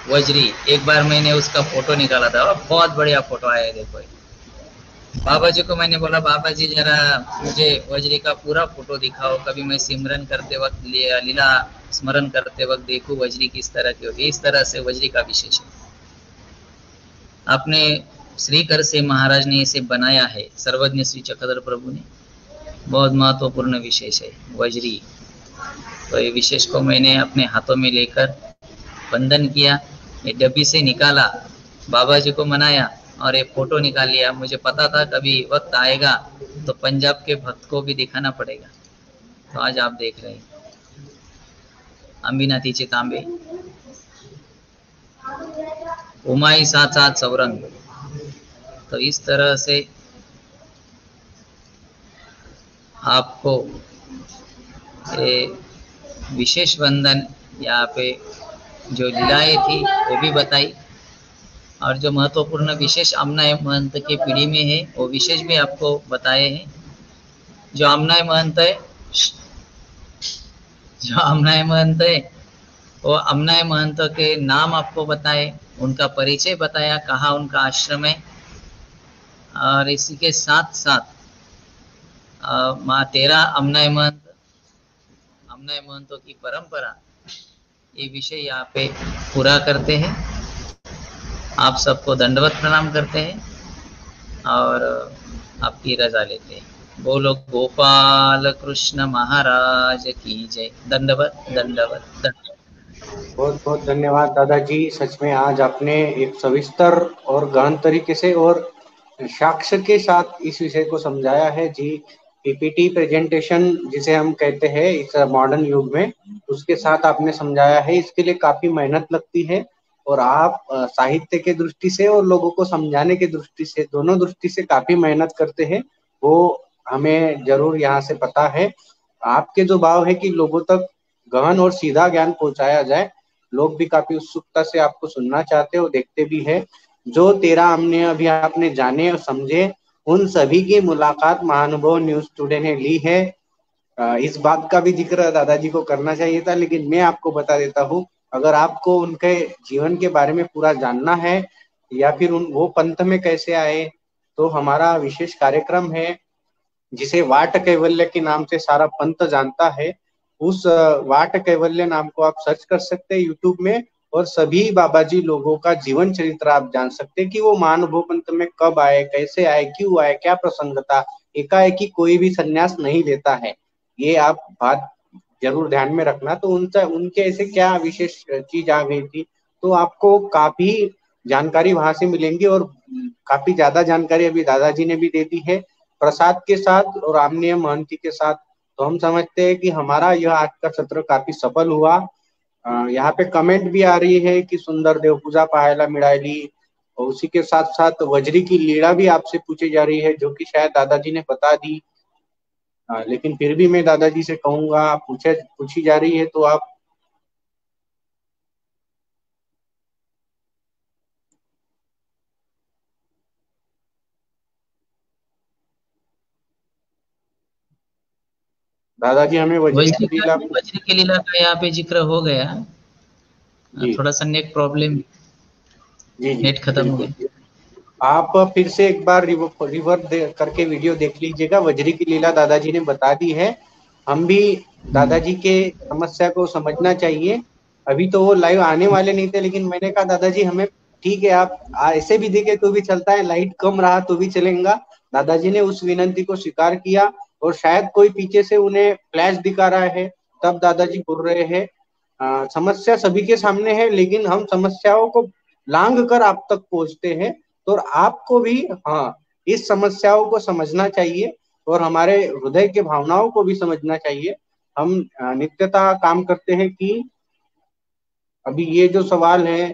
Speaker 1: वज्री, एक बार मैंने उसका फोटो निकाला था, बहुत बढ़िया फोटो आया है, देखो। बाबा जी को मैंने बोला बाबा जी जरा मुझे वज्री का पूरा फोटो दिखाओ, कभी मैं सिमरन करते वक्त लीला स्मरण करते वक्त देखूं वज्री किस तरह की होगी। इस तरह से वज्री का विशेष है। अपने श्रीकर से महाराज ने इसे बनाया है, सर्वज्ञ श्री चक्रधर प्रभु ने। बहुत महत्वपूर्ण विशेष है वज्री। तो ये विशेष को मैंने अपने हाथों में लेकर वंदन किया, ये डब्बी से निकाला, बाबा जी को मनाया और एक फोटो निकाल लिया। मुझे पता था कभी वक्त आएगा तो पंजाब के भक्त को भी दिखाना पड़ेगा, तो आज आप देख रहे हैं। अंबिनाथीचे तांबे, उमाई साथ साथ सौरंग। तो इस तरह से आपको विशेष वंदन यहाँ पे जो लीलाएं थी वो भी बताई, और जो महत्वपूर्ण विशेष अमनाय महंत की पीढ़ी में है वो विशेष भी आपको बताए हैं। जो अमनाय महंत है, वो अमनाय महंत के नाम आपको बताए, उनका परिचय बताया, कहाँ उनका आश्रम है, और इसी के साथ साथ माँ तेरा अमनाय महंतों की परंपरा, ये विषय यहाँ पे पूरा करते हैं। आप सबको दंडवत प्रणाम करते हैं और आपकी रजा लेते हैं। बोलो गोपाल कृष्ण महाराज की जय। दंडवत दंडवत दंडवत।
Speaker 2: बहुत बहुत धन्यवाद दादाजी। सच में आज आपने एक सविस्तर और गहन तरीके से और साक्ष्य के साथ इस विषय को समझाया है जी। पीपीटी प्रेजेंटेशन जिसे हम कहते हैं इस मॉडर्न युग में, उसके साथ आपने समझाया है। इसके लिए काफी मेहनत लगती है और आप साहित्य के दृष्टि से और लोगों को समझाने के दृष्टि से, दोनों दृष्टि से काफी मेहनत करते हैं, वो हमें जरूर यहाँ से पता है। आपके जो भाव है कि लोगों तक गहन और सीधा ज्ञान पहुंचाया जाए, लोग भी काफी उत्सुकता से आपको सुनना चाहते हो, देखते भी है। जो 13 हमने अभी आपने जाने और समझे, उन सभी की मुलाकात महानुभव न्यूज टुडे ने ली है। इस बात का भी जिक्र दादाजी को करना चाहिए था, लेकिन मैं आपको बता देता हूँ। अगर आपको उनके जीवन के बारे में पूरा जानना है या फिर वो पंथ में कैसे आए, तो हमारा विशेष कार्यक्रम है जिसे वाट कैवल्य के नाम से सारा पंथ जानता है। उस वाट कैवल्य नाम को आप सर्च कर सकते हैं यूट्यूब में, और सभी बाबाजी लोगों का जीवन चरित्र आप जान सकते हैं कि वो महानुभव पंथ में कब आए, कैसे आए, क्यों आए, क्या प्रसंग था। एकाएकी कोई भी संन्यास नहीं लेता है, ये आप बात जरूर ध्यान में रखना। तो उनका उनके ऐसे क्या विशेष चीज आ गई थी, तो आपको काफी जानकारी वहां से मिलेंगी। और काफी ज्यादा जानकारी अभी दादाजी ने भी दे दी है प्रसाद के साथ और आमनीय महंती के साथ। तो हम समझते हैं कि हमारा यह आज का सत्र काफी सफल हुआ। यहाँ पे कमेंट भी आ रही है कि सुंदर देव पूजा पाहायला मिळाली, और उसी के साथ साथ वज्री की लीला भी आपसे पूछी जा रही है, जो कि शायद दादाजी ने बता दी। लेकिन फिर भी मैं दादाजी से कहूंगा, पूछी जा रही है तो आप दादाजी हमें वज्री की लीला।
Speaker 1: वज्र की लीला का यहाँ पे जिक्र हो गया।
Speaker 2: जी
Speaker 1: थोड़ा सा नेट प्रॉब्लम,
Speaker 2: जी जी
Speaker 1: नेट खत्म हो
Speaker 2: बिल्कुल।
Speaker 1: गया।
Speaker 2: आप फिर से एक बार रिवर्ट करके वीडियो देख लीजिएगा। वज्री की लीला दादाजी ने बता दी है। हम भी दादाजी के समस्या को समझना चाहिए। अभी तो वो लाइव आने वाले नहीं थे, लेकिन मैंने कहा दादाजी हमें ठीक है, आप ऐसे भी देखे तो भी चलता है, लाइट कम रहा तो भी चलेगा। दादाजी ने उस विनंती को स्वीकार किया, और शायद कोई पीछे से उन्हें फ्लैश दिखा रहा है, तब दादाजी बोल रहे हैं। समस्या सभी के सामने है, लेकिन हम समस्याओं को लांग कर आप तक पहुंचते हैं। तो आपको भी हाँ इस समस्याओं को समझना चाहिए और हमारे हृदय के भावनाओं को भी समझना चाहिए। हम नित्यता काम करते हैं कि अभी ये जो सवाल है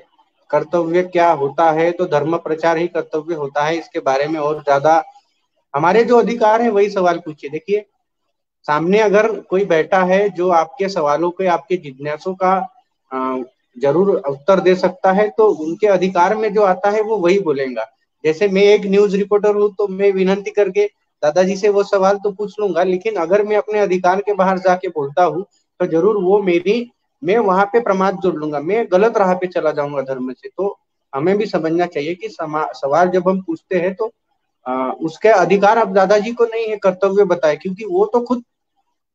Speaker 2: कर्तव्य क्या होता है, तो धर्म प्रचार ही कर्तव्य होता है। इसके बारे में और ज्यादा हमारे जो अधिकार है वही सवाल पूछिए। देखिए, सामने अगर कोई बैठा है जो आपके सवालों के, आपके जिज्ञासों का जरूर उत्तर दे सकता है, तो उनके अधिकार में जो आता है वो वही बोलेगा। जैसे मैं एक न्यूज रिपोर्टर हूँ, तो मैं विनंती करके दादाजी से वो सवाल तो पूछ लूंगा, लेकिन अगर मैं अपने अधिकार के बाहर जाके बोलता हूँ, तो जरूर वो मैं वहां पे प्रमाद जोड़ लूंगा, मैं गलत राह पे चला जाऊंगा धर्म से। तो हमें भी समझना चाहिए कि सवाल जब हम पूछते हैं, तो उसके अधिकार अब दादाजी को नहीं है कर्तव्य बताए, क्योंकि वो तो खुद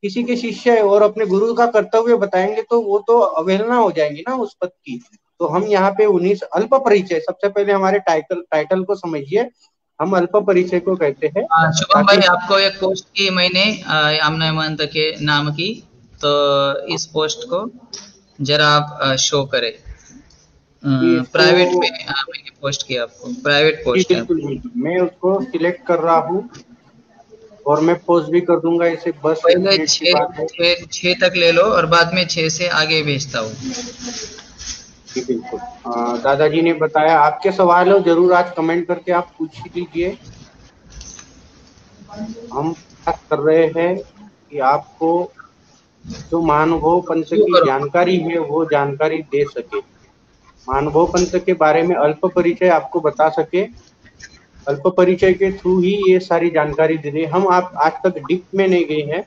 Speaker 2: किसी के शिष्य है, और अपने गुरु का कर्तव्य बताएंगे तो वो तो अवहेलना हो जाएंगी ना उस पद की। तो हम यहाँ पे 19 अल्प परिचय, सबसे पहले हमारे टाइटल को समझिए। हम अल्प परिचय को कहते हैं
Speaker 1: शुभम
Speaker 2: ताकि
Speaker 1: भाई, आपको एक पोस्ट की मैंने आमना महंत के नाम की, तो इस पोस्ट को जरा आप शो करें।
Speaker 2: कि इसको
Speaker 1: प्राइवेट पे मैंने पोस्ट किया, आपको प्राइवेट
Speaker 2: जी
Speaker 1: पोस्ट है
Speaker 2: बिल्कुल
Speaker 1: आपको।
Speaker 2: बिल्कुल, मैं उसको सिलेक्ट कर रहा हूँ और मैं पोस्ट भी कर दूंगा इसे। बस एक
Speaker 1: पहले
Speaker 2: मिनट की
Speaker 1: छः
Speaker 2: बात है।
Speaker 1: छः छः तक ले लो और बाद में 6 से आगे भेजता हूँ।
Speaker 2: जी बिल्कुल। दादाजी ने बताया, आपके सवाल हो जरूर आज कमेंट करके आप पूछ लीजिए। हम बात कर रहे हैं कि आपको जो महानुभव पंथ
Speaker 1: शुरू
Speaker 2: की
Speaker 1: करो।
Speaker 2: जानकारी है वो जानकारी दे सके, महानुभव पंथ के बारे में अल्प परिचय आपको बता सके। अल्प परिचय के थ्रू ही ये सारी जानकारी दे रहे हम। आप आज तक डीप में नहीं गए हैं,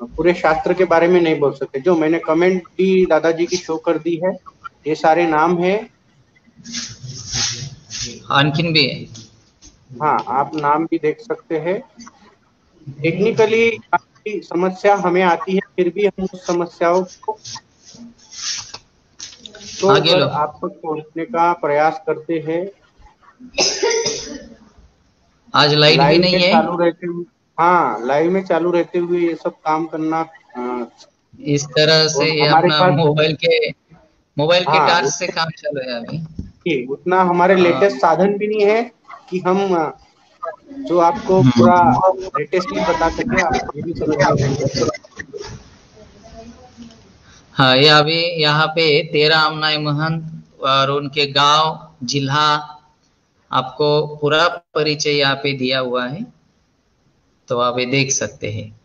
Speaker 2: पूरे शास्त्र के बारे में नहीं बोल सकते। जो मैंने कमेंट भी दादाजी की शो कर दी है, ये सारे नाम है।
Speaker 1: आणखीन भी है।
Speaker 2: हाँ, आप नाम भी देख सकते हैं। टेक्निकली काफी समस्या हमें आती है, फिर भी हम उस समस्याओं को
Speaker 1: आगे
Speaker 2: तोड़कर
Speaker 1: लो।
Speaker 2: आप तक पहुंचने का प्रयास करते हैं।
Speaker 1: आज लाइट भी
Speaker 2: लाइव
Speaker 1: नहीं
Speaker 2: में
Speaker 1: है।
Speaker 2: चालू रहते हैं। हाँ, लाइव में चालू रहते हुए ये सब काम करना,
Speaker 1: इस तरह से
Speaker 2: और
Speaker 1: ये
Speaker 2: हमारे
Speaker 1: अपना
Speaker 2: पास,
Speaker 1: मोबाइल के
Speaker 2: हाँ
Speaker 1: टार्च से काम चल रहा है अभी।
Speaker 2: उतना हमारे
Speaker 1: अ,
Speaker 2: लेटेस्ट साधन भी नहीं है कि हम जो आपको पूरा
Speaker 1: हम्म।
Speaker 2: लेटेस्टली बता सके, आप ये भी समझ लीजिए।
Speaker 1: हाँ, ये अभी यहाँ पे 13 अमनाई महंत और उनके गांव जिला आपको पूरा परिचय यहाँ पे दिया हुआ है, तो आप ये देख सकते हैं।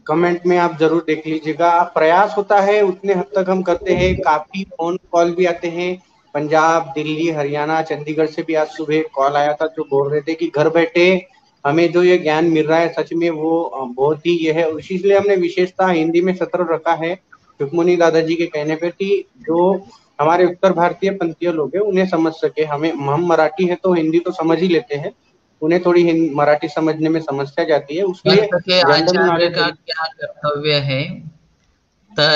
Speaker 2: कमेंट में आप जरूर देख लीजिएगा। प्रयास होता है उतने हद तक हम करते हैं, काफी फोन कॉल भी आते हैं, पंजाब, दिल्ली, हरियाणा, चंडीगढ़ से भी आज सुबह कॉल आया था जो बोल रहे थे कि घर बैठे हमें जो ये ज्ञान मिल रहा है सच में वो बहुत ही ये है। इसीलिए हमने विशेषता हिंदी में सत्र रखा है, सुखमुनि दादाजी के कहने पे, कि जो हमारे उत्तर भारतीय पंथीय लोग हैं उन्हें समझ सके। हम मराठी है तो हिंदी तो समझ ही लेते हैं, उन्हें थोड़ी मराठी समझने में समस्या जाती है, उसलिए
Speaker 1: पंथ के
Speaker 2: जनरल
Speaker 1: आचार्य
Speaker 2: नॉलेज।
Speaker 1: का क्या कर्तव्य है?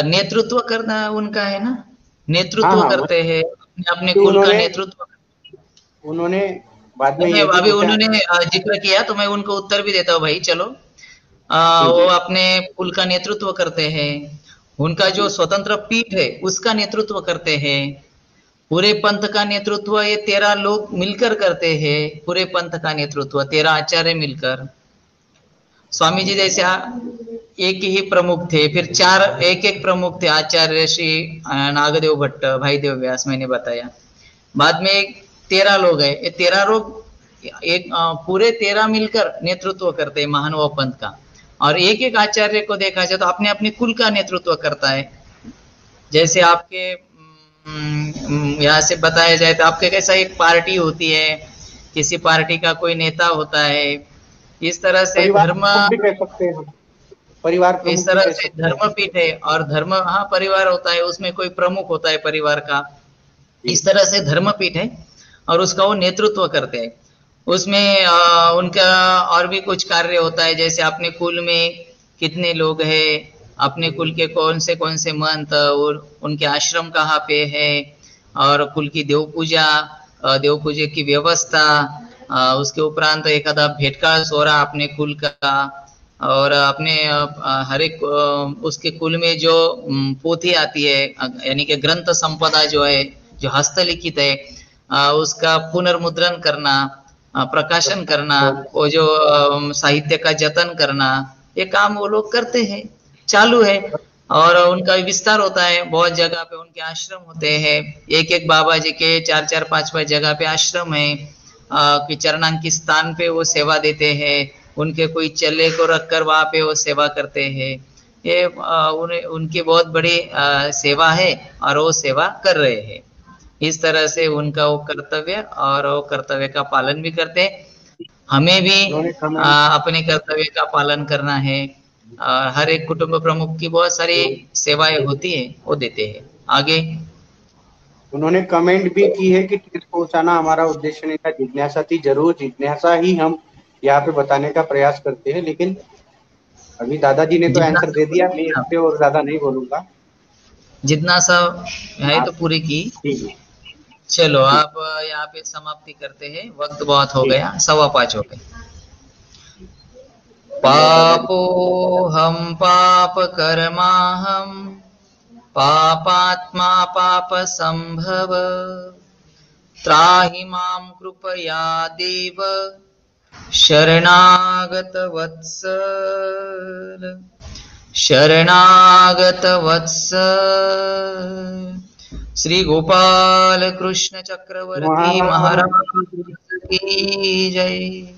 Speaker 1: नेतृत्व करना उनका है ना,
Speaker 2: हाँ
Speaker 1: नेतृत्व
Speaker 2: हाँ,
Speaker 1: करते हैं, अपने अपने
Speaker 2: कि
Speaker 1: कुल का
Speaker 2: उन्होंने
Speaker 1: नेतृत्व।
Speaker 2: उन्होंने बाद में
Speaker 1: मैं
Speaker 2: ये भी
Speaker 1: अभी
Speaker 2: पूछा।
Speaker 1: उन्होंने जिक्र किया तो मैं उनको उत्तर भी देता हूँ भाई, चलो।
Speaker 2: जी
Speaker 1: वो
Speaker 2: जी।
Speaker 1: अपने कुल का नेतृत्व करते हैं, उनका जो स्वतंत्र पीठ है उसका नेतृत्व करते हैं, पूरे पंथ का नेतृत्व ये 13 लोग मिलकर करते हैं, पूरे पंथ का नेतृत्व 13 आचार्य मिलकर। स्वामी जी जैसे एक ही प्रमुख थे, फिर चार एक एक प्रमुख थे, आचार्य श्री नागदेव भट्ट, भाई देव व्यास, मैंने बताया। बाद में 13 लोग हैं, ये 13 लोग एक पूरे 13 मिलकर नेतृत्व करते हैं महानुभाव पंथ का। और एक एक आचार्य को देखा जाए तो अपने अपने कुल का नेतृत्व करता है। जैसे आपके यहाँ से बताया जाए तो आपके कैसा एक पार्टी होती है, किसी पार्टी का कोई नेता होता है, इस तरह से
Speaker 2: परिवार
Speaker 1: धर्म,
Speaker 2: प्रमुख भी कह सकते हैं हम, परिवार
Speaker 1: इस
Speaker 2: प्रमुख भी
Speaker 1: तरह
Speaker 2: कह
Speaker 1: से
Speaker 2: सकते हैं।
Speaker 1: धर्म पीठ है और धर्म, हाँ परिवार होता है, उसमें कोई प्रमुख होता है परिवार का,
Speaker 2: जी
Speaker 1: इस तरह से धर्म पीठ है और उसका वो नेतृत्व करते हैं। उसमें उनका और भी कुछ कार्य होता है, जैसे अपने कुल में कितने लोग हैं, अपने कुल के कौन से महंत और उनके आश्रम कहाँ पे है, और कुल की देव पूजा की व्यवस्था, उसके उपरांत एक आधा भेटकाळ सोहरा अपने कुल का, और अपने हर एक उसके कुल में जो पोथी आती है, यानी कि ग्रंथ संपदा जो है, जो हस्तलिखित है, उसका पुनर्मुद्रण करना, प्रकाशन करना,
Speaker 2: बहुत
Speaker 1: वो जो साहित्य का जतन करना, ये काम वो लोग करते हैं, चालू है। और उनका विस्तार होता है, बहुत जगह पे उनके आश्रम होते हैं, एक एक बाबा जी के 4 4 5 5 जगह पे आश्रम है, कि चरणांकित स्थान पे वो सेवा देते हैं, उनके कोई चेले को रखकर वहां पे वो सेवा करते हैं। ये उनकी बहुत बड़ी सेवा है और वो सेवा कर रहे हैं। इस तरह से उनका वो कर्तव्य और वो कर्तव्य का पालन भी करते हैं। हमें भी
Speaker 2: उन्होंने कमेंट
Speaker 1: अपने कर्तव्य का पालन करना है। हर एक कुटुंब प्रमुख की बहुत सारी सेवाएं होती है, वो देते हैं आगे।
Speaker 2: उन्होंने कमेंट भी की है कि तीर्थ पहुंचाना हमारा उद्देश्य नहीं था, जिज्ञासा थी, जरूर जिज्ञासा ही हम यहाँ पे बताने का प्रयास करते हैं। लेकिन अभी दादाजी ने तो
Speaker 1: जितना
Speaker 2: आंसर दे दिया, मैं इस पे और ज्यादा नहीं बोलूंगा।
Speaker 1: जितना सा है तो
Speaker 2: आप
Speaker 1: पूरी की।
Speaker 2: ठीक है।
Speaker 1: चलो
Speaker 2: ठीक
Speaker 1: आप यहाँ पे समाप्ति करते हैं, वक्त बहुत हो
Speaker 2: ठीक।
Speaker 1: गया, 5:15 हो गए।
Speaker 2: धन्यवाद दादाजी।
Speaker 1: पापो हम पाप कर्मा हम, पापात्मा पाप संभव, त्राहि मां कृपया देव, शरणागत वत्सल, शरणागत वत्सल। श्री गोपाल कृष्ण चक्रवर्ती महाराज की जय।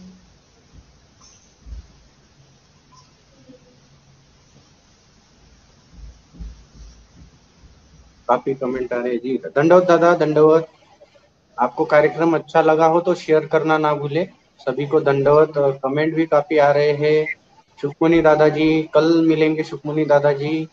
Speaker 2: काफी कमेंट आ रहे हैं जी, दंडवत दादा, दंडवत। आपको कार्यक्रम अच्छा लगा हो तो शेयर करना ना भूले, सभी को दंडवत। कमेंट भी काफी आ रहे हैं। सुखमुनि दादाजी, कल मिलेंगे सुखमुनि दादाजी।